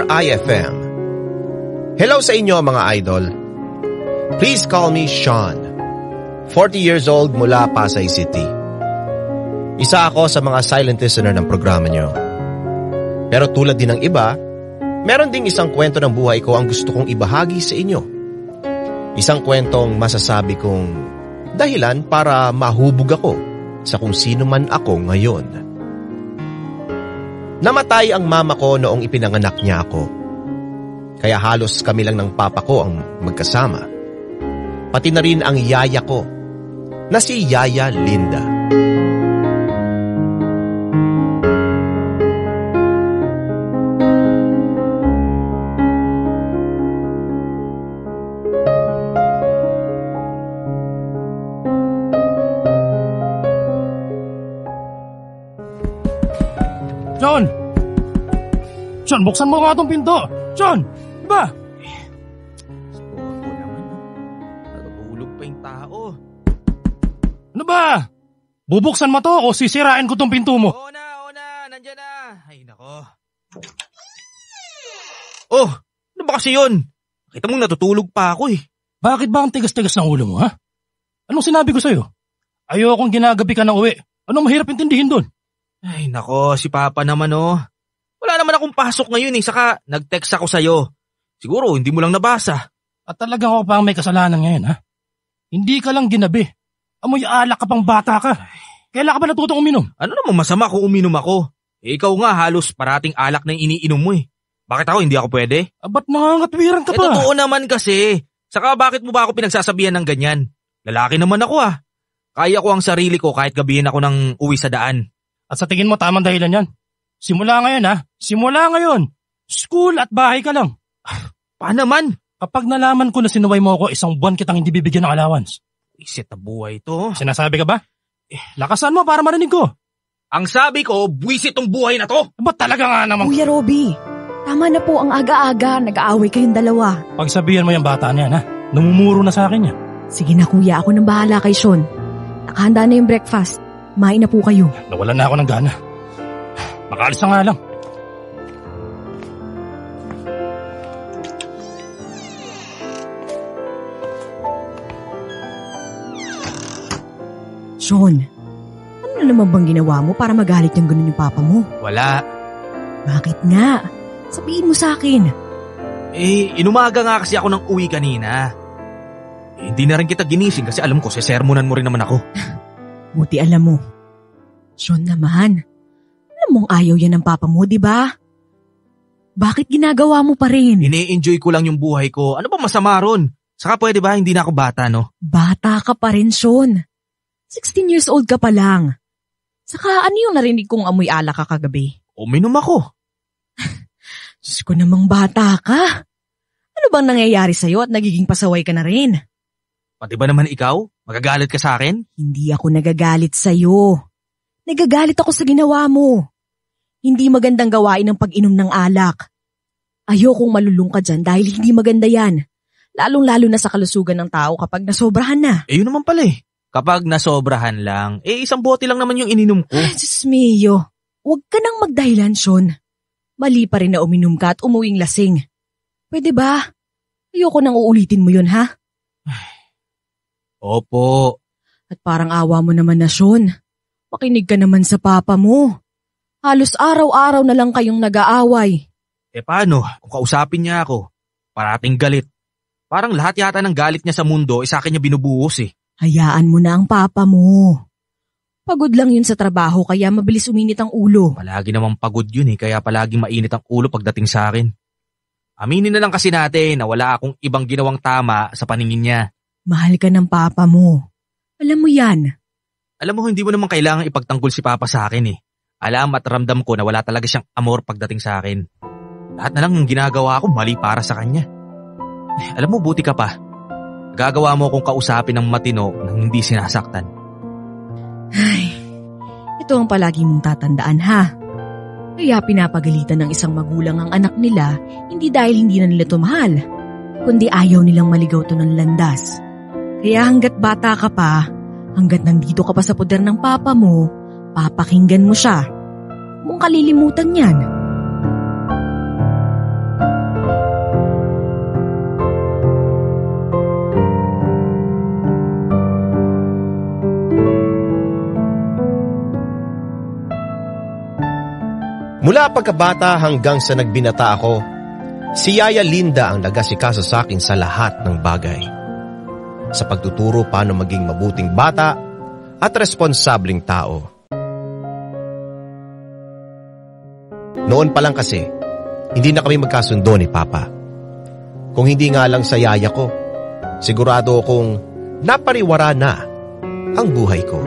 RIFM. Hello sa inyo mga idol. Please call me Sean. 40 years old mula Pasay City. Isa ako sa mga silent listener ng programa nyo. Pero tulad din ng iba, meron ding isang kwento ng buhay ko ang gusto kong ibahagi sa inyo. Isang kwentong masasabi kong dahilan para mahubog ako sa kung sino man ako ngayon. Namatay ang mama ko noong ipinanganak niya ako. Kaya halos kami lang ng papa ko ang magkasama. Pati na rin ang yaya ko, na si Yaya Linda. John, buksan mo nga itong pinto! John! Ba? Storbo naman, no? Natutulog pa yung tao. Ano ba? Bubuksan mo to o sisirain ko tong pinto mo? Oo na, nandyan na. Ay, nako. Oh, ano ba kasi yun? Kita mong natutulog pa ako eh. Bakit ba ang tigas-tigas ng ulo mo, ha? Anong sinabi ko sa'yo? Ayokong ginagabi ka ng uwi. Anong mahirap intindihin doon? Ay, nako, si Papa naman oh. Wala naman akong pasok ngayon eh, saka nag-text ako sa'yo. Siguro hindi mo lang nabasa. At talagang ako pa ang may kasalanan ngayon, ha? Hindi ka lang ginabi. Amoy alak ka pang bata ka. Kailan ka ba natutong uminom? Ano namang masama kung uminom ako? Eh, ikaw nga halos parating alak na yung iniinom mo eh. Bakit ako hindi ako pwede? Ba't nangangatwiran ka pa? Totoo naman kasi. Saka bakit mo ba ako pinagsasabihan ng ganyan? Lalaki naman ako ah. Kaya ko ang sarili ko kahit gabihin ako ng uwi sa daan. At sa tingin mo tamang dahilan yan? Simula ngayon ha? Simula ngayon. School at bahay ka lang. Paano naman? Kapag nalaman ko na sinuway mo ako, isang buwan kitang hindi bibigyan ng allowance. Isit na buhay to. Sinasabi ka ba? Lakasan mo para marinig ko. Ang sabi ko, buwisit tong buhay na to. Ba't talaga nga naman? Kuya Robby, tama na po ang aga-aga. Nag-aaway kayong dalawa. Pagsabihan mo yung bata niyan ha? Namumuro na sa akin yan. Sige na kuya, ako nang bahala kay Sean. Nakahanda na yung breakfast. Kumain na po kayo. Nawalan na ako ng gana. Makaalis na nga lang. Sean, ano na naman bang ginawa mo para magalit yung ganun yung papa mo? Wala. Bakit nga? Sabihin mo sa akin. Eh, inumaga nga kasi ako ng uwi kanina. Eh, hindi na rin kita ginising kasi alam ko, sesermonan mo rin naman ako. Buti alam mo. Sean naman, alam mong ayaw yan ng papa mo, di ba? Bakit ginagawa mo pa rin? Ine-enjoy ko lang yung buhay ko. Ano ba masama ron? Saka pwede ba hindi na ako bata, no? Bata ka pa rin, Sean. 16 years old ka pa lang. Saka ano yung narinig kong amoy alak ka kagabi? Uminom ako. Diyos ko namang bata ka. Ano bang nangyayari sa'yo at nagiging pasaway ka na rin? Pati ba naman ikaw? Magagalit ka sa akin? Hindi ako nagagalit sa'yo. Nagagalit ako sa ginawa mo. Hindi magandang gawain ang pag-inom ng alak. Ayokong malulung ka dyan dahil hindi maganda yan. Lalong-lalo na sa kalusugan ng tao kapag nasobrahan na. Eh yun naman pala eh. Kapag nasobrahan lang, eh isang bote lang naman yung ininom ko. Diyos mio, huwag ka nang magdahilan, Sean. Mali pa rin na uminom ka at umuwing lasing. Pwede ba? Ayoko nang uulitin mo yun, ha? Opo. At parang awa mo naman na, Sean. Makinig ka naman sa papa mo. Halos araw-araw na lang kayong nag-aaway. Eh paano? Kung kausapin niya ako, parating galit. Parang lahat yata ng galit niya sa mundo, sa akin niya binubuhos eh. Hayaan mo na ang papa mo. Pagod lang yun sa trabaho kaya mabilis uminit ang ulo. Palagi namang pagod yun eh, kaya palaging mainit ang ulo pagdating sa akin. Aminin na lang kasi natin na wala akong ibang ginawang tama sa paningin niya. Mahal ka ng papa mo. Alam mo yan. Alam mo, hindi mo naman kailangang ipagtanggol si Papa sa akin eh. Alam at ramdam ko na wala talaga siyang amor pagdating sa akin. Lahat na lang ng ginagawa ko mali para sa kanya. Alam mo, buti ka pa. Gagawa mo akong kausapin ng matino nang hindi sinasaktan. Ay, ito ang palagi mong tatandaan ha. Kaya pinapagalitan ng isang magulang ang anak nila hindi dahil hindi na nila tumahal, kundi ayaw nilang maligaw to ng landas. Kaya hanggat bata ka pa, hanggat nandito ka pa sa poder ng papa mo, papakinggan mo siya. Huwag mong kalilimutan yan. Mula pagkabata hanggang sa nagbinata ako, si Yaya Linda ang nagasikaso sa akin sa lahat ng bagay. Sa pagtuturo paano maging mabuting bata at responsableng tao. Noon pa lang kasi, hindi na kami magkasundo ni Papa. Kung hindi nga lang sa yaya ko, sigurado akong napariwara na ang buhay ko.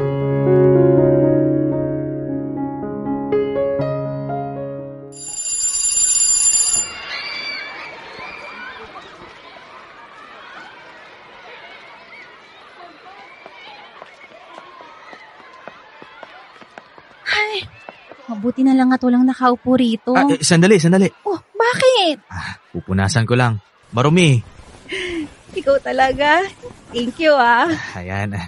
Mabuti na lang at walang nakaupo rito. Sandali. Oh, bakit? Pupunasan ko lang. Marumi. Ikaw talaga. Thank you Ayan.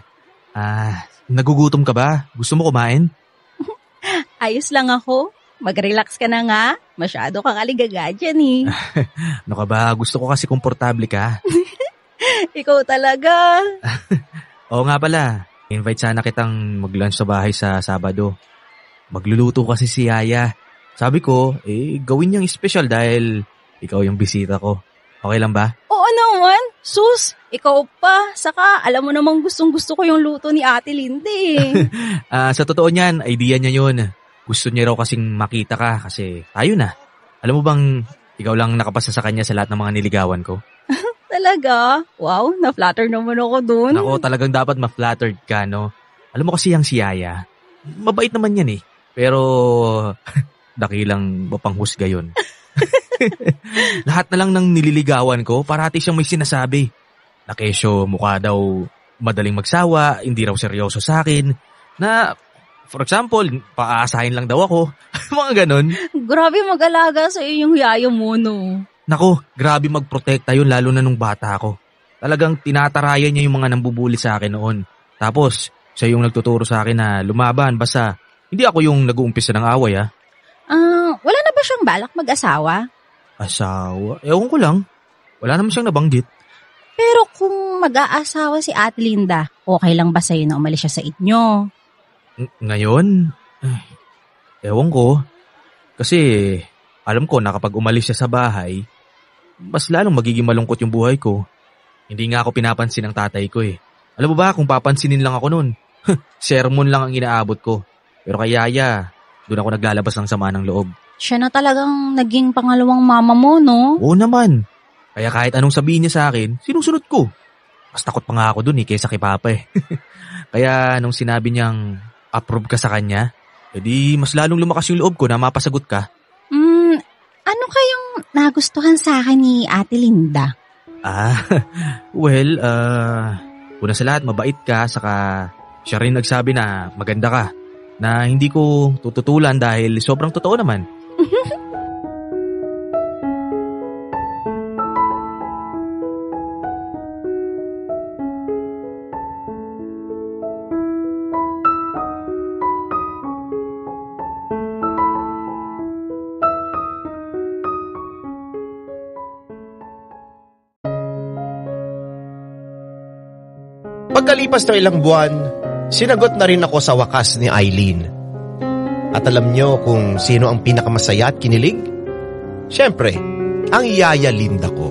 Nagugutom ka ba? Gusto mo kumain? Ayos lang ako. Mag-relax ka na nga. Masyado kang aligaga dyan eh. Ano ka ba? Gusto ko kasi komportable ka. Ikaw talaga. Oo nga pala. Invite sana kitang mag-lunch sa bahay sa Sabado. Magluluto kasi si Yaya. Sabi ko, gawin niyang special dahil ikaw yung bisita ko. Okay lang ba? Oo naman. Sus, ikaw pa. Saka, alam mo namang gustong-gusto ko yung luto ni Ate Lindy. Sa totoo niyan, idea niya yun. Gusto niya raw kasing makita ka kasi tayo na. Alam mo bang ikaw lang nakapasa sa kanya sa lahat ng mga niligawan ko? Talaga? Wow, na-flatter naman ako dun. Nako, talagang dapat ma-flattered ka, no? Alam mo kasi yung si Yaya, mabait naman yan eh. Pero, dakilang mapanghusga yun. Lahat na lang ng nililigawan ko, parati siyang may sinasabi. Na kesyo mukha daw madaling magsawa, hindi raw seryoso sa akin. Na, for example, paaasahin lang daw ako. Mga ganon. Grabe mag-alaga sa iyo yung yaya mo, no? Nako, grabe magprotekta yun lalo na nung bata ako. Talagang tinatarayan niya yung mga nambubuli sa akin noon. Tapos, siya yung nagtuturo sa akin na lumaban basta hindi ako yung nag-uumpisa ng away Wala na ba siyang balak mag-asawa? Asawa? Ewan ko lang. Wala naman siyang nabanggit. Pero kung mag-aasawa si Ate Linda, okay lang ba sa'yo na umalis siya sa inyo? Ngayon? Ewan ko. Kasi alam ko na kapag umalis siya sa bahay, mas lalong magiging malungkot yung buhay ko. Hindi nga ako pinapansin ng tatay ko eh. Alam mo ba kung papansinin lang ako nun? Sermon lang ang inaabot ko. Pero kay Yaya, doon ako naglalabas ng sama ng loob. Siya na talagang naging pangalawang mama mo, no? Oo naman. Kaya kahit anong sabihin niya sa akin, sinusunod ko. Mas takot pa nga ako dun kaysa kay Papa eh. Kaya nung sinabi niyang approve ka sa kanya, edi mas lalong lumakas yung loob ko na mapasagot ka. Ano kayang nagustuhan sa akin ni Ate Linda? Una sa lahat, mabait ka, saka siya rin nagsabi na maganda ka. Na hindi ko tututulan dahil sobrang totoo naman. Pagkalipas ng ilang buwan, sinagot na rin ako sa wakas ni Eileen. At alam niyo kung sino ang pinakamasaya at kinilig? Siyempre, ang Yaya Linda ko.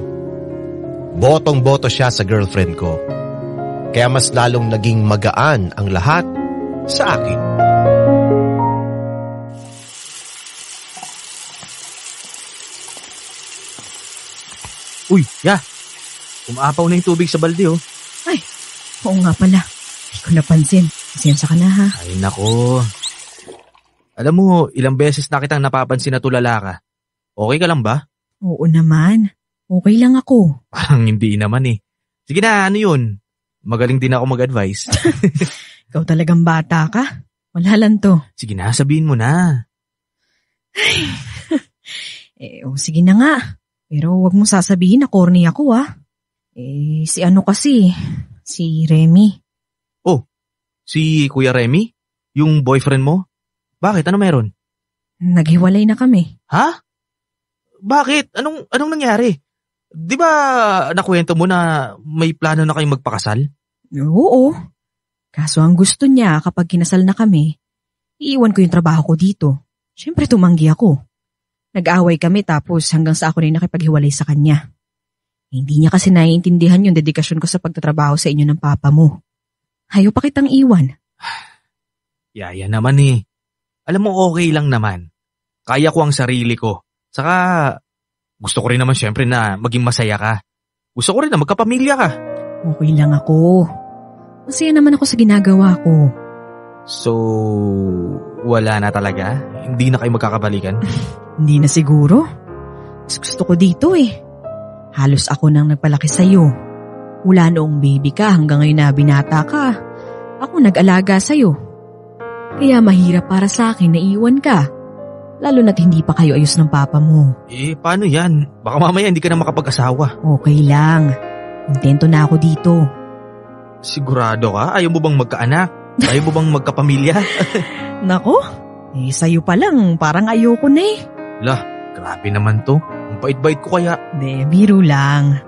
Botong-boto siya sa girlfriend ko. Kaya mas lalong naging magaan ang lahat sa akin. Uy, umaapaw na yung tubig sa balde oh. Ay, oo nga pala. Hindi ko napansin. Pasensya ka na ha. Ay nako. Alam mo, ilang beses na kitang napapansin na tulala ka. Okay ka lang ba? Oo naman. Okay lang ako. Parang hindi naman eh. Sige na, ano yun? Magaling din ako mag-advise. Ikaw talagang bata ka. Wala lang to. Sige na, sabihin mo na. Sige na nga. Pero wag mo sasabihin na corny ako si ano kasi, si Remy. Oh, si Kuya Remy? Yung boyfriend mo? Bakit? Ano meron? Naghiwalay na kami. Ha? Bakit? Anong nangyari? Di ba nakwento mo na may plano na kayong magpakasal? Oo. Kaso ang gusto niya kapag kinasal na kami, iiwan ko yung trabaho ko dito. Siyempre tumanggi ako. Nag-away kami tapos hanggang sa ako na nakipaghiwalay sa kanya. Hindi niya kasi naiintindihan yung dedikasyon ko sa pagtatrabaho sa inyo ng papa mo. Ayaw pa kitang iwan. Yaya naman eh. Alam mo okay lang naman. Kaya ko ang sarili ko. Saka gusto ko rin naman syempre na maging masaya ka. Gusto ko rin na magkapamilya ka. Okay lang ako. Masaya naman ako sa ginagawa ko. So, wala na talaga? Hindi na kayo magkakabalikan? Hindi na siguro. Mas gusto ko dito eh. Halos ako nang nagpalaki sa'yo. Mula noong baby ka hanggang ngayon na binata ka, ako nag-alaga sa'yo. Kaya mahirap para sa akin na iwan ka. Lalo na't hindi pa kayo ayos ng papa mo. Paano yan? Baka mamaya hindi ka na makapag-asawa. Okay lang. Kontento na ako dito. Sigurado ka? Ayaw mo bang magkaanak? Ayaw mo bang magkapamilya? Nako, sa'yo pa lang parang ayoko na eh. Lah, grabe naman to. Ang bait-bait ko kaya. Biro lang.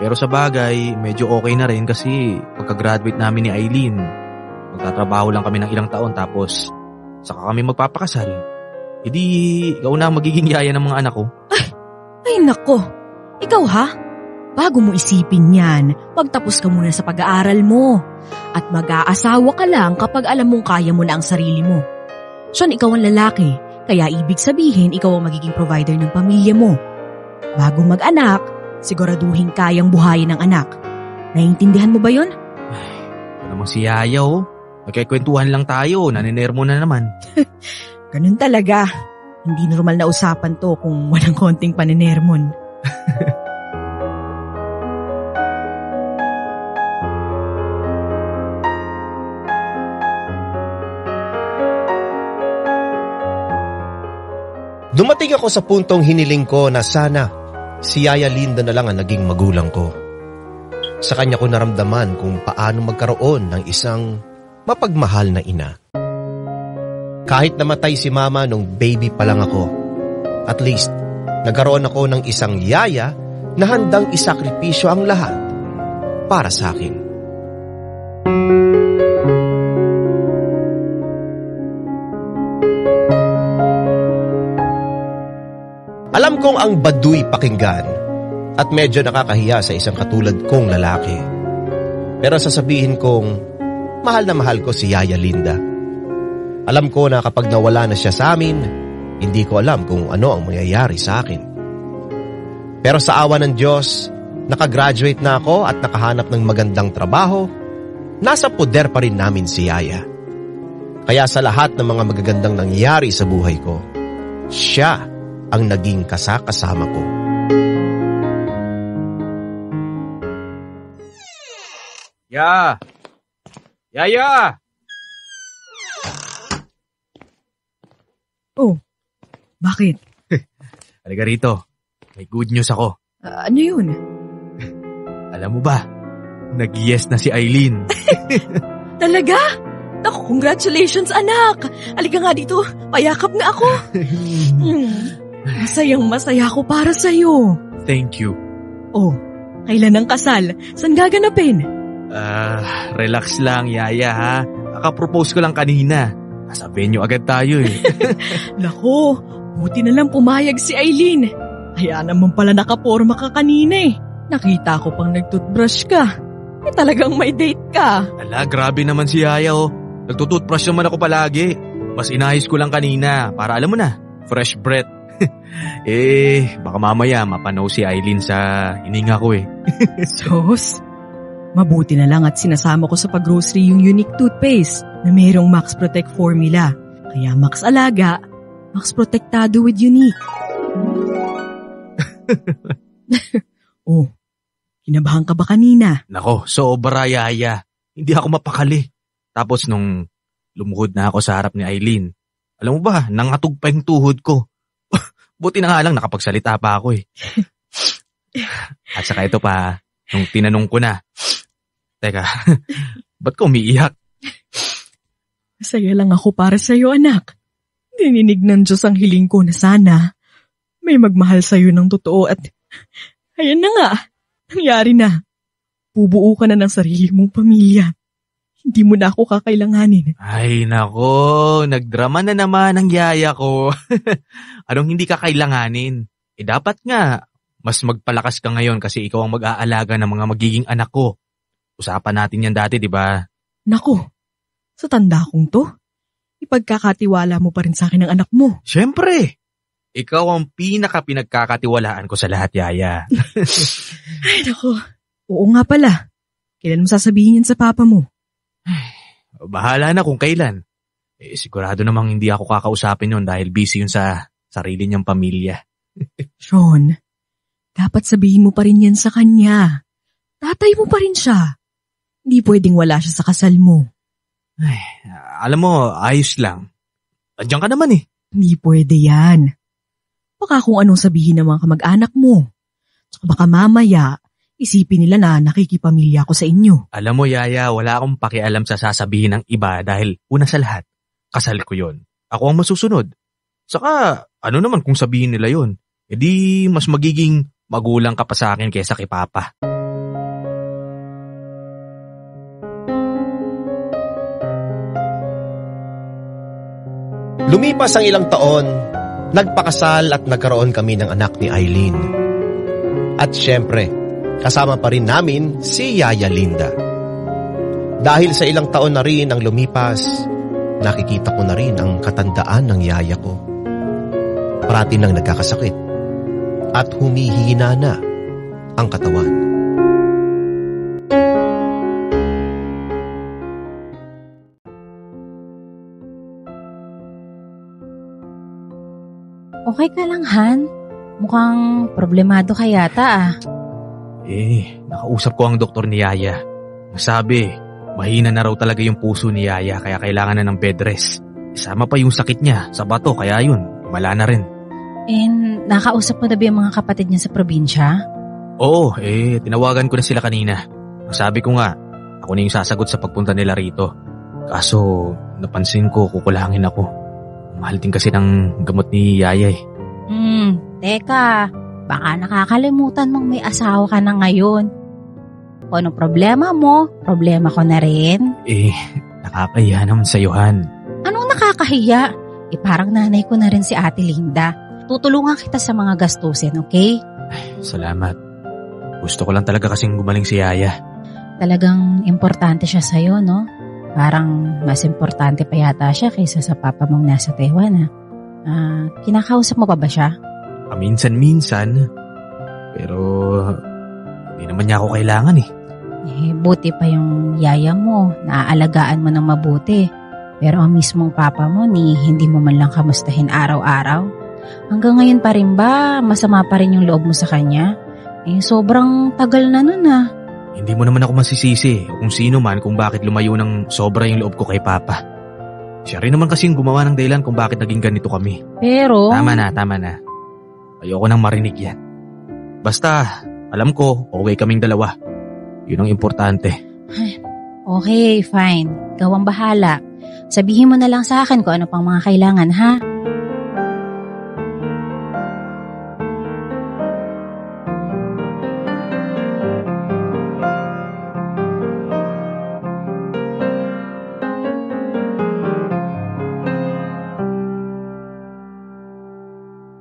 Pero sa bagay, medyo okay na rin kasi pagka-graduate namin ni Aileen, magtatrabaho lang kami ng ilang taon tapos saka kami magpapakasal. Hindi, ikaw na magiging yaya ng mga anak ko. Ay nako, ikaw ha? Bago mo isipin yan, magtapos ka muna sa pag-aaral mo. At mag-aasawa ka lang kapag alam mong kaya mo na ang sarili mo. Sean, ikaw ang lalaki, kaya ibig sabihin ikaw ang magiging provider ng pamilya mo. Bago mag-anak, siguraduhin kayang buhayin ng anak. Naiintindihan mo ba yon? Ay, namang si Yaya oh. Nagkikwentuhan lang tayo, naninermo na naman. Ganun talaga. Hindi normal na usapan to kung walang konting paninermon. Dumating ako sa puntong hiniling ko na sana si Yaya Linda na lang ang naging magulang ko. Sa kanya ko naramdaman kung paano magkaroon ng isang mapagmahal na ina. Kahit namatay si mama nung baby pa lang ako, at least nagkaroon ako ng isang yaya na handang isakripisyo ang lahat para sa akin. Alam kong ang baduy pakinggan at medyo nakakahiya sa isang katulad kong lalaki. Pero sasabihin kong mahal na mahal ko si Yaya Linda. Alam ko na kapag nawala na siya sa amin, hindi ko alam kung ano ang mangyayari sa akin. Pero sa awa ng Diyos, nakagraduate na ako at nakahanap ng magandang trabaho, nasa poder pa rin namin si Yaya. Kaya sa lahat ng mga magagandang nangyayari sa buhay ko, siya ang naging kasama ko. Yaya! Oh, bakit? Halika rito. May good news ako. Ano yun? Alam mo ba, nag-yes na si Aileen. Talaga? Naku, congratulations anak! Halika nga dito, payakap nga ako. Masayang masaya ako para sa'yo. Thank you. Oh, kailan ang kasal? Saan gaganapin? Relax lang, Yaya ha. Kakapropose ko lang kanina. Nasa venue agad tayo eh. Naku, buti na lang pumayag si Aileen. Kaya naman pala nakaporma ka kanina eh. Nakita ko pang nagtoothbrush ka. Talagang may date ka. Ala, grabe naman si Yaya oh. Nagtutoothbrush naman ako palagi. Mas inayos ko lang kanina para alam mo na, fresh breath. Baka mamaya mapanaw si Aileen sa hininga ko eh. Sos, mabuti na lang at sinasama ko sa paggrocery yung unique toothpaste na mayroong Max Protect formula. Kaya Max Alaga, Max Protectado with Unique. Oh, kinabahan ka ba kanina? Nako, sobra Yaya. Hindi ako mapakali. Tapos nung lumuhod na ako sa harap ni Aileen, alam mo ba, nangatog pa yung tuhod ko. Buti na nga lang nakapagsalita pa ako eh. At saka ito pa, nung tinanong ko na, teka, ba't ka umiiyak? Masaya lang ako para sa'yo anak. Dininig ng Diyos ang hiling ko na sana may magmahal sa'yo ng totoo at ayan na nga, nangyari na. Bubuo ka na ng sarili mong pamilya. Hindi mo na ako kakailanganin. Ay nako, nagdrama na naman ang yaya ko. Anong hindi ka kailanganin? Dapat nga, mas magpalakas ka ngayon kasi ikaw ang mag-aalaga ng mga magiging anak ko. Usapan natin yan dati, di ba? Naku, sa tanda kong to, ipagkakatiwala mo pa rin sa akin ang anak mo. Siyempre, ikaw ang pinaka-pinagkakatiwalaan ko sa lahat, yaya. Ay, naku. Oo nga pala. Kailan mo sasabihin yan sa papa mo? Bahala na kung kailan. Sigurado namang hindi ako kakausapin yun dahil busy yun sa sarili niyang pamilya. Sean, dapat sabihin mo pa rin yan sa kanya. Tatay mo pa rin siya. Hindi pwedeng wala siya sa kasal mo. Ay, alam mo, ayos lang. Andiyan ka naman eh. Hindi pwede yan. Baka kung anong sabihin ng mga kamag-anak mo. Tsaka baka mamaya, isipin nila na nakikipamilya ko sa inyo. Alam mo, yaya, wala akong pakialam sa sasabihin ng iba dahil una sa lahat, kasal ko yon. Ako ang masusunod. Saka, ano naman kung sabihin nila yon? Di mas magiging magulang ka pa sa akin kaysa kay papa. Lumipas ang ilang taon, nagpakasal at nagkaroon kami ng anak ni Eileen. At syempre, kasama pa rin namin si Yaya Linda. Dahil sa ilang taon na rin ang lumipas, nakikita ko na rin ang katandaan ng yaya ko. Parati nang nagkakasakit at humihina na ang katawan. Okay ka lang, Han? Mukhang problemado ka yata Nakausap ko ang doktor ni Yaya. Sabi, mahina na raw talaga yung puso ni Yaya kaya kailangan na ng bed rest. Isama pa yung sakit niya sa bato kaya yun, wala na rin. Nakausap mo na ba yung mga kapatid niya sa probinsya? Oo, tinawagan ko na sila kanina. Sabi ko nga, ako na yung sasagot sa pagpunta nila rito. Kaso, napansin ko kukulangin ako. Mahal din kasi ng gamot ni Yaya eh. Teka, baka nakakalimutan mong may asawa ka na ngayon. Kung anong problema mo, problema ko na rin. Nakakahiya naman sa'yo, Han. Anong nakakahiya? Parang nanay ko na rin si Ate Linda. Tutulungan kita sa mga gastusin, okay? Salamat. Gusto ko lang talaga kasing gumaling si Yaya. Talagang importante siya sa'yo, no? Parang mas importante pa yata siya kaysa sa papa mong nasa Taiwan, kinakausap mo pa ba siya? Minsan-minsan. Pero, hindi naman niya ako kailangan eh. Buti pa yung yaya mo, naaalagaan mo ng mabuti. Pero ang mismong papa mo, hindi mo man lang kamustahin araw-araw. Hanggang ngayon pa rin ba, masama pa rin yung loob mo sa kanya? Sobrang tagal na nun Hindi mo naman ako masisisi kung sino man kung bakit lumayo ng sobra yung loob ko kay Papa. Siya rin naman kasing gumawa ng dahilan kung bakit naging ganito kami. Pero... Tama na. Ayoko nang marinig yan. Basta, alam ko, okay kaming dalawa. Yun ang importante. Okay, fine. Ikaw ang bahala. Sabihin mo na lang sa akin kung ano pang mga kailangan, ha?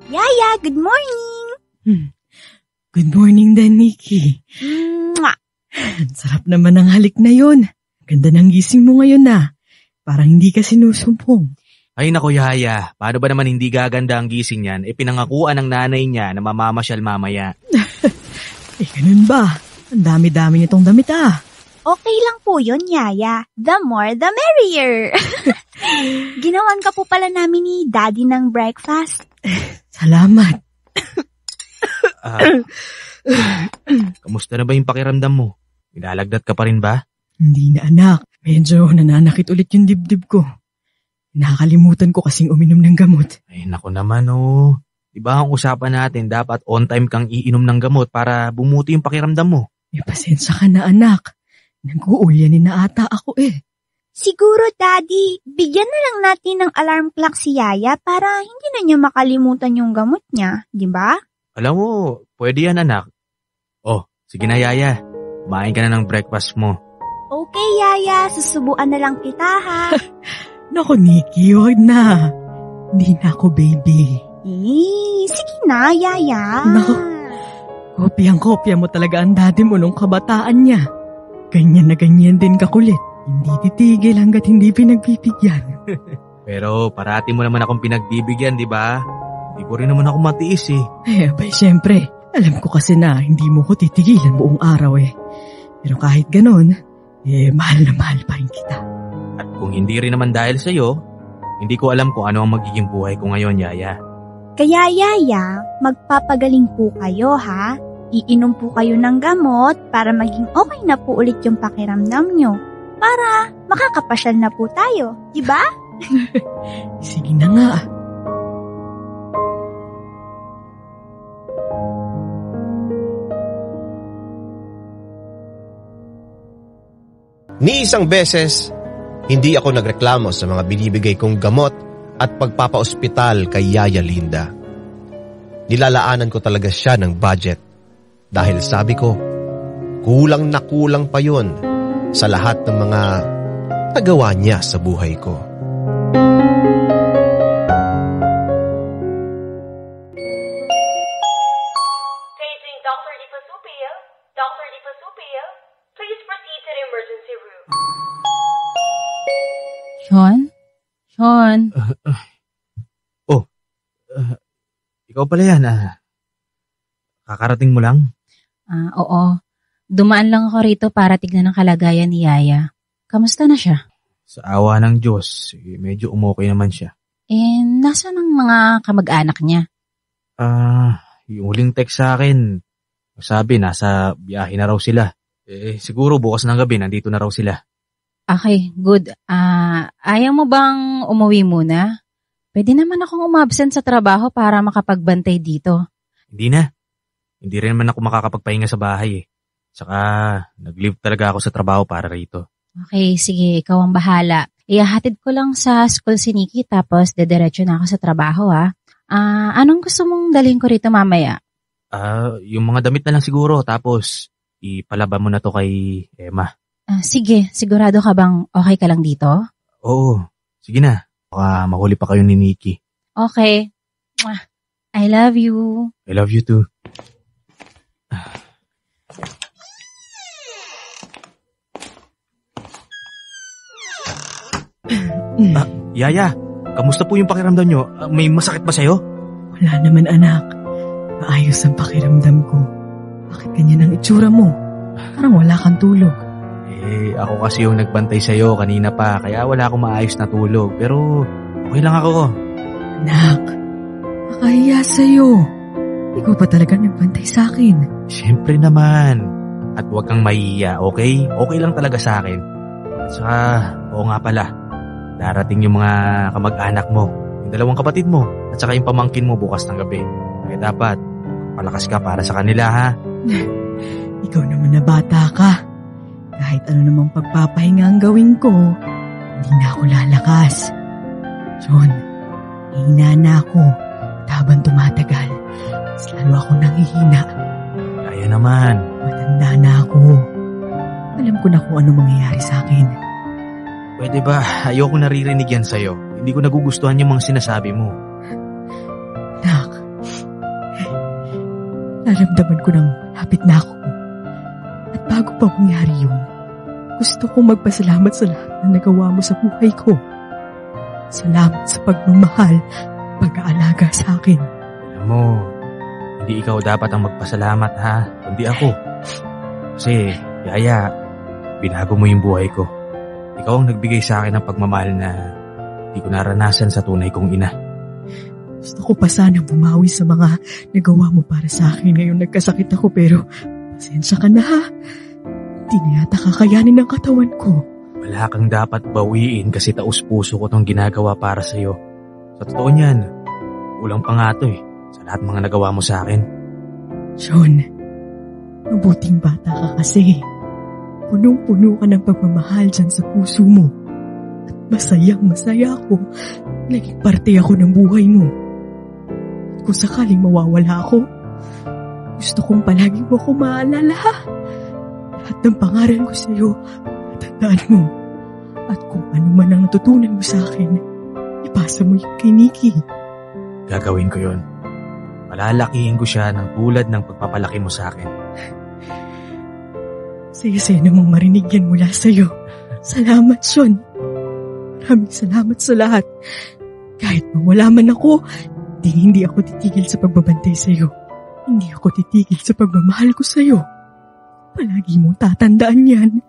Yaya, good morning! Good morning din, Nikki. Mwah! Sarap naman ng halik na yon. Ganda ng gising mo ngayon na. Parang hindi ka sinusumpong. Ay nako Yaya, paano ba naman hindi gaganda ang gising niyan? Pinangakuan ng nanay niya na mamamasyal mamaya. Ganun ba? Ang dami-dami nitong damit Okay lang po yun, Yaya. The more, the merrier. Ginawan ka po pala namin ni Daddy ng breakfast. Salamat. Kamusta na ba yung pakiramdam mo? Nilalagdat ka pa rin ba? Hindi na anak. Medyo nananakit ulit yung dibdib ko. Nakakalimutan ko kasing uminom ng gamot. Ay nako naman Diba ang usapan natin dapat on time kang iinom ng gamot para bumuti yung pakiramdam mo? May pasensya ka na anak. Nag-uulyanin na ata ako Siguro, Daddy, bigyan na lang natin ng alarm clock si Yaya para hindi na niya makalimutan yung gamot niya, di ba? Alam mo, pwede yan anak. Sige na Yaya, kumain ka na ng breakfast mo. Okay, Yaya. Susubuan na lang kita, ha? Naku, Nikki, huwag na. Hindi na ako baby. Sige na, Yaya. Naku, kopyang-kopya mo talaga ang daddy mo nung kabataan niya. Ganyan na ganyan din kakulit. Hindi titigil hanggat hindi pinagbibigyan. Pero parati mo naman akong pinagbibigyan, di ba? Hindi ko rin naman ako matiis eh. Abay, syempre. Alam ko kasi na hindi mo ko titigilan buong araw eh. Pero kahit ganon, mahal na mahal pa rin kita. At kung hindi rin naman dahil sa'yo, hindi ko alam kung ano ang magiging buhay ko ngayon, Yaya. Kaya, Yaya, magpapagaling po kayo, ha? Iinom po kayo ng gamot para maging okay na po ulit yung pakiramdam nyo. Para makakapasyal na po tayo, di ba? Sige na nga. Ni isang beses, hindi ako nagreklamo sa mga binibigay kong gamot at pagpapaospital kay Yaya Linda. Nilalaanan ko talaga siya ng budget dahil sabi ko, kulang na kulang pa yun sa lahat ng mga nagawa niya sa buhay ko. Paging Dr. Di Pasupil. Dr. Di Pasupil, please proceed to the emergency room. Sean? Sean? Ikaw pala yan, kakarating mo lang? Oo. Dumaan lang ako rito para tignan ang kalagayan ni Yaya. Kamusta na siya? Sa awa ng Diyos, medyo umokay naman siya. Nasaan ang mga kamag-anak niya? Yung huling text sa akin, sabi nasa biyahe na raw sila. Siguro bukas ng gabi nandito na raw sila. Okay, good. Ayaw mo bang umuwi muna? Pwede naman akong umabsent sa trabaho para makapagbantay dito. Hindi na. Hindi rin naman ako makakapagpahinga sa bahay eh. Saka nag-leave talaga ako sa trabaho para rito. Okay, sige. Ikaw ang bahala. Ihahatid ko lang sa school si Nikki tapos dediretso na ako sa trabaho ha. Anong gusto mong dalhin ko rito mamaya? Yung mga damit na lang siguro tapos ipalaban mo na to kay Emma. Sige, sigurado ka bang okay ka lang dito? Oo, sige na. Baka mahuli pa kayo ni Nikki. Okay. I love you. I love you too. Yaya, kamusta po yung pakiramdam nyo? May masakit ba sa'yo? Wala naman anak. Maayos ang pakiramdam ko. Bakit ganyan ang itsura mo? Parang wala kang tulog. Ako kasi yung nagbantay sa'yo kanina pa, kaya wala akong maayos na tulog. Pero okay lang ako. Anak, makahiya sa'yo. Ikaw pa talaga nagbantay sa akin. Siyempre naman. At huwag kang mahiya, okay? Okay lang talaga sa akin. At saka, oo nga pala, darating yung mga kamag-anak mo, yung dalawang kapatid mo, at saka yung pamangkin mo bukas ng gabi. Kaya dapat, palakas ka para sa kanila, ha? Ikaw naman na bata ka. Kahit ano namang pagpapahinga ang gawin ko, hindi na ako lalakas. John, hihina na ako. At habang tumatagal, mas lalo ako nangihina. Kaya naman. Matanda na ako. Alam ko na kung ano mangyayari sa akin. Pwede ba? Ayoko naririnig yan sa'yo. Hindi ko nagugustuhan yung mga sinasabi mo. Anak, naramdaman ko ng hapit na ako. At bago pa mangyari yun, gusto kong magpasalamat sa lahat na nagawa mo sa buhay ko. Salamat sa pagmamahal, pag-aalaga sa akin. Alam mo, hindi ikaw dapat ang magpasalamat ha, kundi ako. Kasi, Yaya, binago mo yung buhay ko. Ikaw ang nagbigay sa akin ng pagmamahal na hindi ko naranasan sa tunay kong ina. Gusto ko pa sana bumawi sa mga nagawa mo para sa akin ngayong nagkasakit ako pero pasensya ka na ha. Hindi na yata kakayanin ng katawan ko. Wala kang dapat bawiin kasi taus-puso ko tong ginagawa para sa'yo. Sa totoo niyan, kulang pa nga to sa lahat mga nagawa mo sa akin. Sean, mabuting bata ka kasi. Punong-puno ka ng pagmamahal dyan sa puso mo. At masayang-masaya ako. Naging parte ako ng buhay mo. At kung sakaling mawawala ako, gusto kong palagi mo ako maalala ha. Lahat ng pangaral ko sa iyo, Tandaan mo, at kung ano man ang natutunan mo sa akin, ipasa mo yun kay Nikki. Gagawin ko yun. Palalakihin ko siya ng tulad ng pagpapalaki mo sa akin. Saya-saya namang marinig yan mula sa'yo. Salamat, Sean. Maraming salamat sa lahat. Kahit mawala man ako, hindi ako titigil sa pagbabantay sa'yo. Hindi ako titigil sa pagmamahal ko sa'yo. Palagi mong tatandaan yan.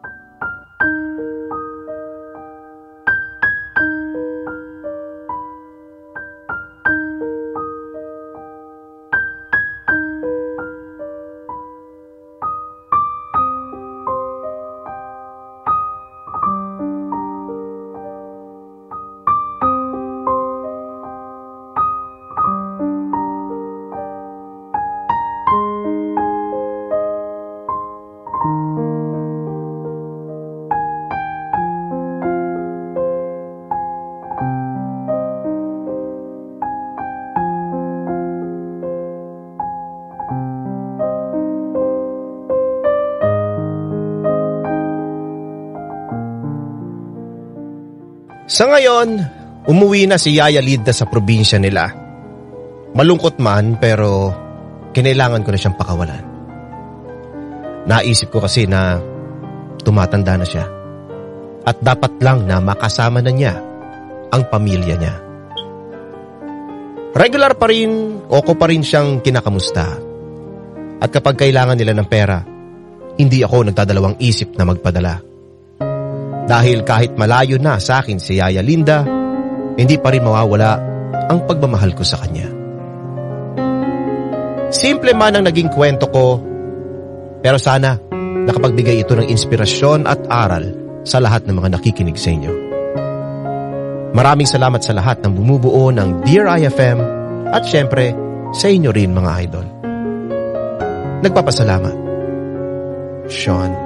Sa ngayon, umuwi na si Yaya Linda sa probinsya nila. Malungkot man pero kinailangan ko na siyang pakawalan. Naisip ko kasi na tumatanda na siya at dapat lang na makasama na niya ang pamilya niya. Regular pa rin o ko pa rin siyang kinakamusta. At kapag kailangan nila ng pera, hindi ako nagdadalawang isip na magpadala. Dahil kahit malayo na sa akin si Yaya Linda, hindi pa rin mawawala ang pagmamahal ko sa kanya. Simple man ang naging kwento ko, pero sana nakapagbigay ito ng inspirasyon at aral sa lahat ng mga nakikinig sa inyo. Maraming salamat sa lahat ng bumubuo ng Dear IFM at syempre sa inyo rin mga idol. Nagpapasalamat. Sean.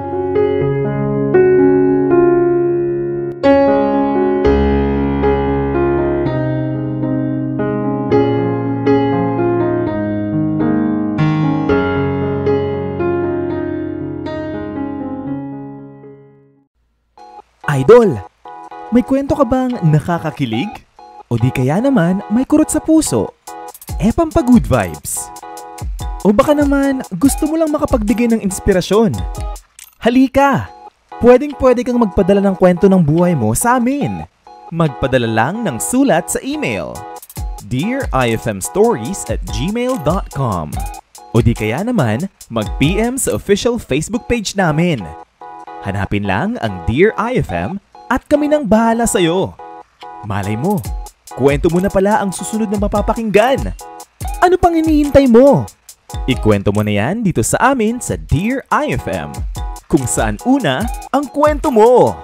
Idol, may kwento ka bang nakakakilig? O di kaya naman may kurot sa puso? Pampa-good vibes. O baka naman gusto mo lang makapagbigay ng inspirasyon? Halika! Pwedeng-pwede kang magpadala ng kwento ng buhay mo sa amin. Magpadala lang ng sulat sa email dearifmstories@gmail.com. O di kaya naman mag-PM sa official Facebook page namin. Hanapin lang ang Dear IFM at kami nang bahala sa'yo. Malay mo, kwento mo na pala ang susunod na mapapakinggan. Ano pang hinihintay mo? Ikwento mo na yan dito sa amin sa Dear IFM, kung saan una ang kwento mo.